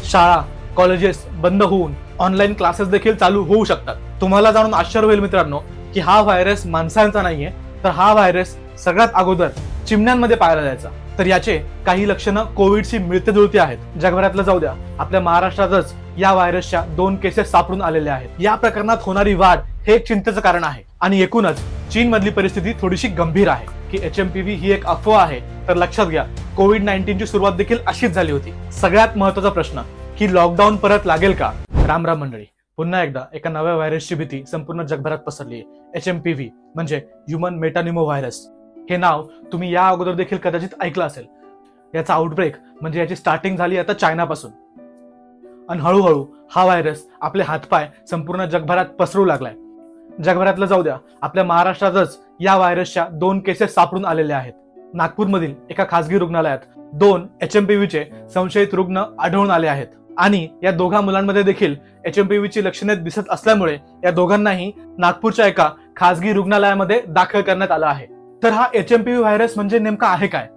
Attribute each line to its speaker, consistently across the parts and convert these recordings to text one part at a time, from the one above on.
Speaker 1: शाळा कॉलेजेस बंद होऊन ऑनलाईन क्लासेस देखील चालू होऊ शकतात। तुम्हाला जाणून आश्चर्य होईल मित्रांनो की हा व्हायरस माणसांचा नाहीये, तर हा व्हायरस सगळ्यात अगोदर चिमण्यांमध्ये पाहायला जायचा। तर याचे काही लक्षणं कोविडशी मिळते जुळती आहेत। जगभरातलं जाऊ द्या, आपल्या महाराष्ट्रातच या व्हायरसच्या 2 केसेस सापडून आलेल्या आहेत। या प्रकरणात होणारी वाढ हे एक चिंतेचं कारण आहे आणि एकूणच चीन मधली परिस्थिती थोडीशी गंभीर आहे की HMPV ही एक अफवा आहे। तर लक्षात घ्या, कोविड-19 ची सुरुवात देखील अशीच झाली होती। सगळ्यात महत्त्वाचा प्रश्न की लॉकडाऊन परत लागेल का? राम राम मंडळी, पुन्हा एकदा एका नव्या व्हायरसची भीती संपूर्ण जगभरात पसरली आहे। HMPV म्हणजे ह्युमन मेटानिमो व्हायरस। हे नाव तुम्ही या अगोदर देखील कदाचित ऐकलं असेल। याचा आउटब्रेक म्हणजे याची स्टार्टिंग झाली आता चायनापासून आणि हळूहळू हा व्हायरस आपले हातपाय संपूर्ण जगभरात पसरू लागलाय। जगभरातलं जाऊ द्या, आपल्या महाराष्ट्रातच या व्हायरसच्या 2 केसेस सापडून आलेल्या आहेत। नागपूरमधील एका खासगी रुग्णालयात 2 HMPV चे संशयित रुग्ण आढळून आले आहेत आणि या दोघा मुलांमध्ये देखील HMPV ची लक्षणे दिसत असल्यामुळे या दोघांनाही नागपूरच्या एका खासगी रुग्णालयामध्ये दाखल करण्यात आलं आहे। तर हा HMPV व्हायरस म्हणजे नेमका आहे काय?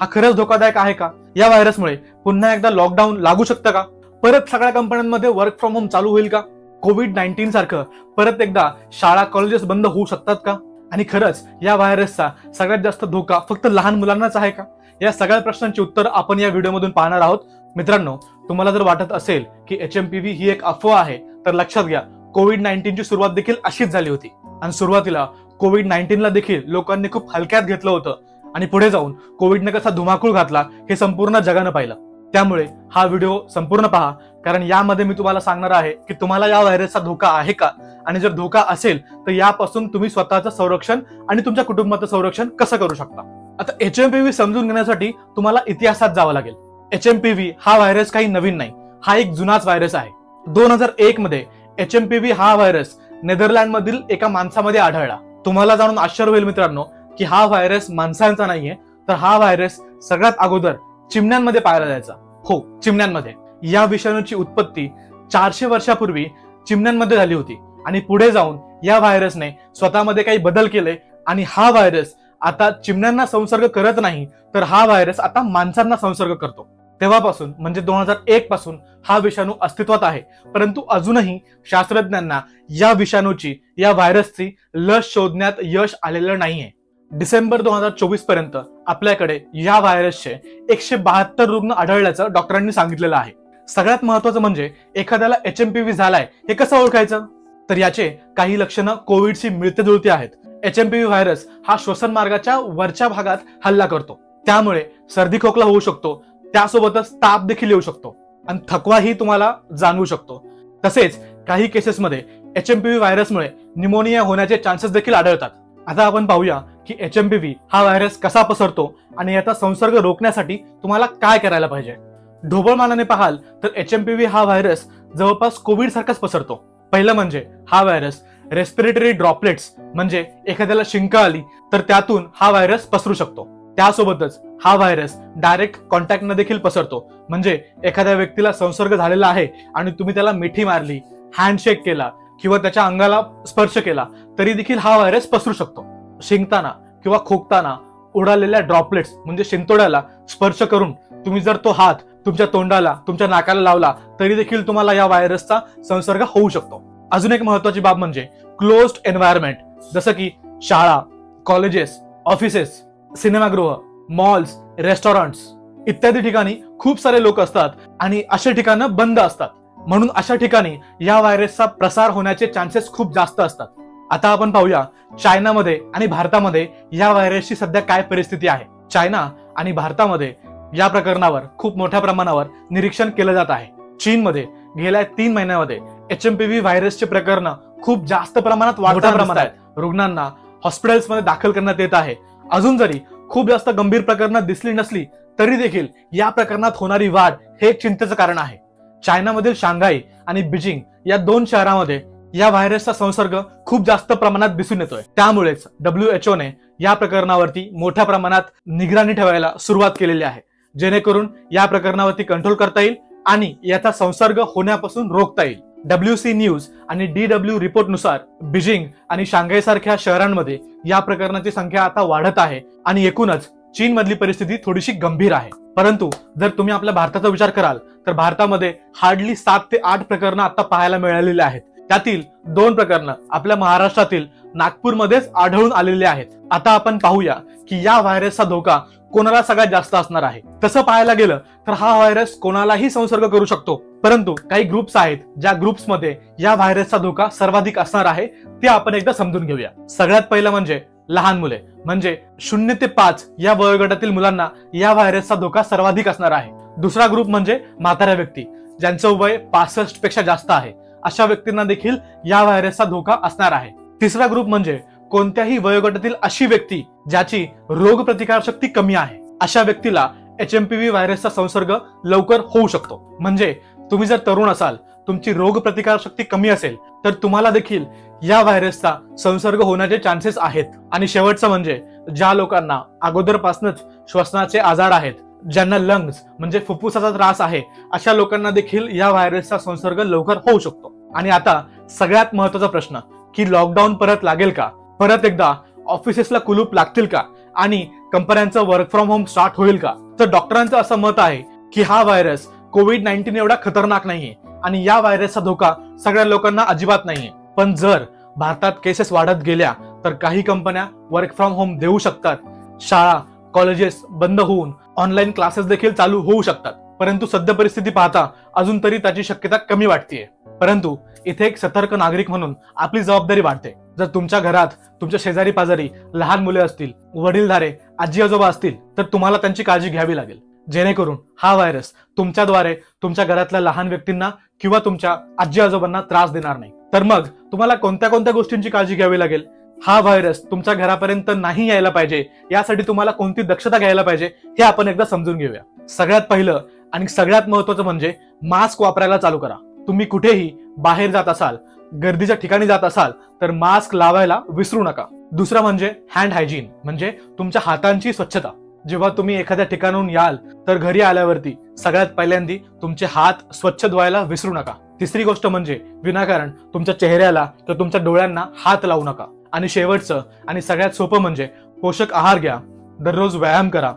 Speaker 1: हा खरंच धोकादायक आहे का? या व्हायरसमुळे पुन्हा एकदा लॉकडाऊन लागू शकतं का? परत सगळ्या कंपन्यांमध्ये वर्क फ्रॉम होम चालू होईल का? कोविड-19 सारखं परत एकदा शाळा कॉलेजेस बंद होऊ शकतात का? आणि खरंच या व्हायरसचा सगळ्यात जास्त धोका फक्त लहान मुलांनाच आहे का? या सगळ्या प्रश्नांची उत्तर आपण या व्हिडिओमधून पाहणार आहोत। मित्रांनो, तुम्हाला जर वाटत असेल की HMPV ही एक अफवा आहे, तर लक्षात घ्या, कोविड-19 ची सुरुवात देखील अशीच झाली होती आणि सुरुवातीला कोविड-19 ला देखील लोकांनी खूप हलक्यात घेतलं होतं आणि पुढे जाऊन कोविडने कसा धुमाकूळ घातला हे संपूर्ण जगानं पाहिलं। त्यामुळे हा व्हिडिओ संपूर्ण पहा, कारण यामध्ये मी तुम्हाला सांगणार आहे की तुम्हाला या व्हायरसचा धोका आहे का, आणि जर धोका असेल तर यापासून तुम्ही स्वतःचं संरक्षण आणि तुमच्या कुटुंबाचं संरक्षण कसं करू शकता। आता HMPV समजून घेण्यासाठी तुम्हाला इतिहासात जावं लागेल। HMPV हा व्हायरस काही नवीन नाही, हा एक जुनाच व्हायरस आहे। 2001 मध्ये HMPV हा व्हायरस नेदरलँड मधील एका माणसामध्ये आढळला। तुम्हाला जाणून आश्चर्य होईल मित्रांनो की हा व्हायरस माणसांचा नाहीये, तर हा व्हायरस सगळ्यात अगोदर चिमण्यांमध्ये पाहायला जायचा। हो, चिमण्यांमध्ये। या विषाणूची उत्पत्ती 400 वर्षापूर्वी चिमण्यांमध्ये झाली होती आणि पुढे जाऊन या व्हायरसने स्वतःमध्ये काही बदल केले आणि हा व्हायरस आता चिमण्यांना संसर्ग करत नाही, तर हा व्हायरस आता माणसांना संसर्ग करतो। तेव्हापासून म्हणजे 2001 पासून हा विषाणू अस्तित्वात आहे, परंतु अजूनही शास्त्रज्ञांना या विषाणूची, या व्हायरसची लस शोधण्यात यश आलेलं नाहीये। डिसेंबर 2024 पर्यंत आपल्याकडे या व्हायरसचे 172 रुग्ण आढळल्याचं डॉक्टरांनी सांगितलेलं आहे। सगळ्यात महत्त्वाचं म्हणजे एखाद्याला HMPV झालाय हे कसं ओळखायचं? तर याचे काही लक्षणं कोविडशी मिळते जुळती आहेत। HMPV व्हायरस हा श्वसन मार्गाच्या वरच्या भागात हल्ला करतो, त्यामुळे सर्दी खोकला होऊ शकतो, त्यासोबतच ताप देखील येऊ शकतो आणि थकवाही तुम्हाला जाणवू शकतो। तसेच काही केसेसमध्ये HMPV व्हायरसमुळे न्यूमोनिया होण्याचे चान्सेस देखील आढळतात। आता आपण पाहूया की HMPV हा व्हायरस कसा पसरतो आणि याचा संसर्ग रोखण्यासाठी तुम्हाला काय करायला पाहिजे। ढोबळमानाने पाहाल तर HMPV हा व्हायरस जवळपास कोविड सारखाच पसरतो। पहिलं म्हणजे हा व्हायरस रेस्पिरेटरी ड्रॉपलेट्स म्हणजे एखाद्याला शिंक आली तर त्यातून हा व्हायरस पसरू शकतो। त्यासोबतच हा व्हायरस डायरेक्ट कॉन्टॅक्टने देखील पसरतो, म्हणजे एखाद्या व्यक्तीला संसर्ग झालेला आहे आणि तुम्ही त्याला मिठी मारली, हँडशेक केला किंवा त्याच्या अंगाला स्पर्श केला तरी देखील हा व्हायरस पसरू शकतो। शिंकताना किंवा खोकताना उडालेल्या ड्रॉपलेट्स म्हणजे शिंतोड्याला स्पर्श करून तुम्ही जर तो हात तुमच्या तोंडाला, तुमच्या नाकाला लावला तरी देखील तुम्हाला या व्हायरसचा संसर्ग होऊ शकतो। अजून एक महत्त्वाची बाब म्हणजे क्लोज्ड एन्व्हायरमेंट, जसं की शाळा, कॉलेजेस, ऑफिसेस, सिनेमागृह, मॉल्स, रेस्टॉरंट्स इत्यादी ठिकाणी खूप सारे लोक असतात आणि अशा ठिकाणं बंद असतात, म्हणून अशा ठिकाणी या व्हायरसचा प्रसार होण्याचे चान्सेस खूप जास्त असतात। आता आपण पाहूया चायनामध्ये आणि भारतामध्ये या व्हायरसची सध्या काय परिस्थिती आहे। चायना आणि भारतामध्ये या प्रकरणावर खूप मोठ्या प्रमाणावर निरीक्षण केलं जात आहे। चीनमध्ये गेल्या 3 महिन्यामध्ये HMPV व्हायरसचे प्रकरण खूप जास्त प्रमाणात वाढत आहेत। रुग्णांना हॉस्पिटल्समध्ये दाखल करण्यात येत आहे। अजून जरी खूप जास्त गंभीर प्रकरणं दिसली नसली तरी देखील या प्रकरणात होणारी वाढ हे एक चिंतेचं कारण आहे। चायनामधील शांघाई आणि बीजिंग या 2 शहरांमध्ये या व्हायरसचा संसर्ग खूप जास्त प्रमाणात दिसून येतोय। त्यामुळेच WHO ने या प्रकरणावरती मोठ्या प्रमाणात निगराणी ठेवायला सुरुवात केलेली आहे, जेणेकरून या प्रकरणावरती कंट्रोल करता येईल आणि याचा संसर्ग होण्यापासून रोखता येईल। WC न्यूज आणि DW रिपोर्ट नुसार बीजिंग आणि शांघाई सारख्या शहरांमध्ये या प्रकरणाची संख्या आता वाढत आहे आणि एकूणच चीन मधली परिस्थिती थोडीशी गंभीर आहे, परंतु जर तुम्ही आपल्या भारताचा विचार कराल तर भारतामध्ये हार्डली 7 ते 8 प्रकरणं आता पाहायला मिळालेली आहेत. त्यातील 2 प्रकरणं आपल्या महाराष्ट्रातील नागपूरमध्येच आढळून आलेले आहेत. आता आपण पाहूया की या व्हायरसचा धोका कोणाला सगळ्यात जास्त असणार आहे. तसं पाहायला गेलं तर हा व्हायरस कोणालाही संसर्ग करू शकतो, परंतु काही ग्रुप्स आहेत ज्या ग्रुप्समध्ये या व्हायरसचा धोका सर्वाधिक असणार आहे, ते आपण एकदा समजून घेऊया. सगळ्यात पहिलं म्हणजे लहान मुले, म्हणजे 0 ते 5 या वयोगटातील मुलांना या व्हायरसचा धोका सर्वाधिक असणार आहे. दुसरा ग्रुप म्हणजे म्हाताऱ्या व्यक्ती, ज्यांचं वय 65 पेक्षा जास्त आहे, अशा व्यक्तींना देखील या व्हायरसचा धोका असणार आहे. तिसरा ग्रुप म्हणजे कोणत्याही वयोगटातील अशी व्यक्ती ज्याची रोग प्रतिकारशक्ती कमी आहे, अशा व्यक्तीला HMPV व्हायरसचा संसर्ग लवकर होऊ शकतो. म्हणजे तुम्ही जर तरुण असाल, तुमची रोग प्रतिकारशक्ती कमी असेल, तर तुम्हाला देखील या व्हायरसचा संसर्ग होण्याचे चान्सेस आहेत. आणि शेवटचं म्हणजे ज्या लोकांना अगोदरपासूनच श्वसनाचे आजार आहेत, ज्यांना लंग्स म्हणजे फुफ्फुसाचा त्रास आहे, अशा लोकांना देखील या व्हायरसचा संसर्ग लवकर होऊ शकतो. आणि आता सगळ्यात महत्त्वाचा प्रश्न की लॉकडाऊन परत लागेल का, परत एकदा ऑफिसेसला कुलूप लागतील का आणि कंपन्यांचं वर्क फ्रॉम होम स्टार्ट होईल का? तर डॉक्टरांचं असं मत आहे की हा व्हायरस कोविड-19 एवढा खतरनाक नाहीये आणि या व्हायरसचा धोका सगळ्या लोकांना अजिबात नाहीये. पण जर भारतात केसेस वाढत गेल्या तर काही कंपन्या वर्क फ्रॉम होम देऊ शकतात, शाळा कॉलेजेस बंद होऊन ऑनलाईन क्लासेस देखील चालू होऊ शकतात. परंतु सध्या परिस्थिती पाहता अजून तरी त्याची शक्यता कमी वाटतेय. परंतु इथे एक सतर्क नागरिक म्हणून आपली जबाबदारी वाढते. जर तुमच्या घरात तुमच्या शेजारी पाजारी लहान मुले असतील, वडीलधारे आजी आजोबा असतील, तर तुम्हाला त्यांची काळजी घ्यावी लागेल, जेणेकरून हा व्हायरस तुमच्याद्वारे तुमच्या घरातल्या लहान व्यक्तींना किंवा तुमच्या आजी आजोबांना त्रास देणार नाही. तर मग तुम्हाला कोणत्या कोणत्या गोष्टींची काळजी घ्यावी लागेल? हा व्हायरस तुमच्या घरापर्यंत नाही यायला पाहिजे यासाठी तुम्हाला कोणती दक्षता घ्यायला पाहिजे हे आपण एकदा समजून घेऊया. सगळ्यात पहिलं आणि सगळ्यात महत्त्वाचं म्हणजे मास्क वापरायला चालू करा. तुम्ही कुठेही बाहेर जात असाल, गर्दीच्या ठिकाणी जात असाल तर मास्क लावायला विसरू नका. दुसरं म्हणजे हँड हायजीन, म्हणजे तुमच्या हातांची स्वच्छता. जेव्हा तुम्ही एखाद्या ठिकाणाहून याल तर घरी आल्यावरती सगळ्यात पहिल्यांदा तुमचे हात स्वच्छ धुवायला विसरू नका. तिसरी गोष्ट म्हणजे विनाकारण तुमच्या चेहऱ्याला किंवा तुमच्या डोळ्यांना हात लावू नका. आणि शेवटचं आणि सगळ्यात सोपं म्हणजे पोषक आहार घ्या, दररोज व्यायाम करा,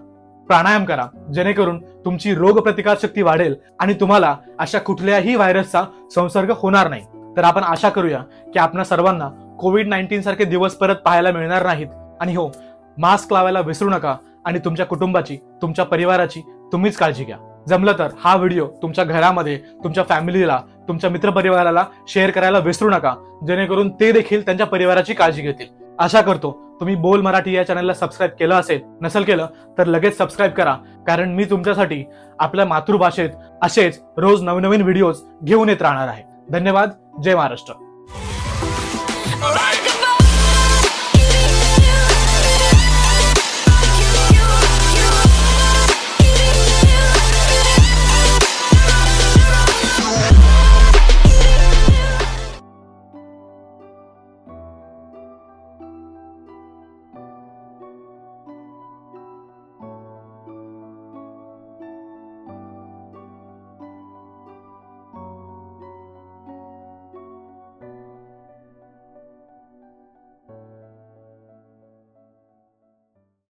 Speaker 1: प्राणायाम करा, जेणेकरून तुमची रोग प्रतिकारशक्ती वाढेल आणि तुम्हाला अशा कुठल्याही व्हायरसचा संसर्ग होणार नाही. तर आपण आशा करूया की आपल्या सर्वांना कोविड-19 सारखे दिवस परत पाहायला मिळणार नाहीत. आणि हो, मास्क लावायला विसरू नका आणि तुमच्या कुटुंबाची, तुमच्या परिवाराची तुम्हीच काळजी घ्या. जमलं तर हा व्हिडिओ तुमच्या घरामध्ये, तुमच्या फॅमिलीला, तुमच्या मित्रपरिवाराला शेअर करायला विसरू नका, जेणेकरून ते देखील त्यांच्या परिवाराची काळजी घेतील. आशा करतो तुम्ही बोल मराठी या चॅनलला सबस्क्राईब केलं असेल. नसेल केलं तर लगेच सबस्क्राईब करा, कारण मी तुमच्यासाठी आपल्या मातृभाषेत असेच रोज नवनवीन व्हिडिओज घेऊन येत राहणार आहे. धन्यवाद. जय महाराष्ट्र.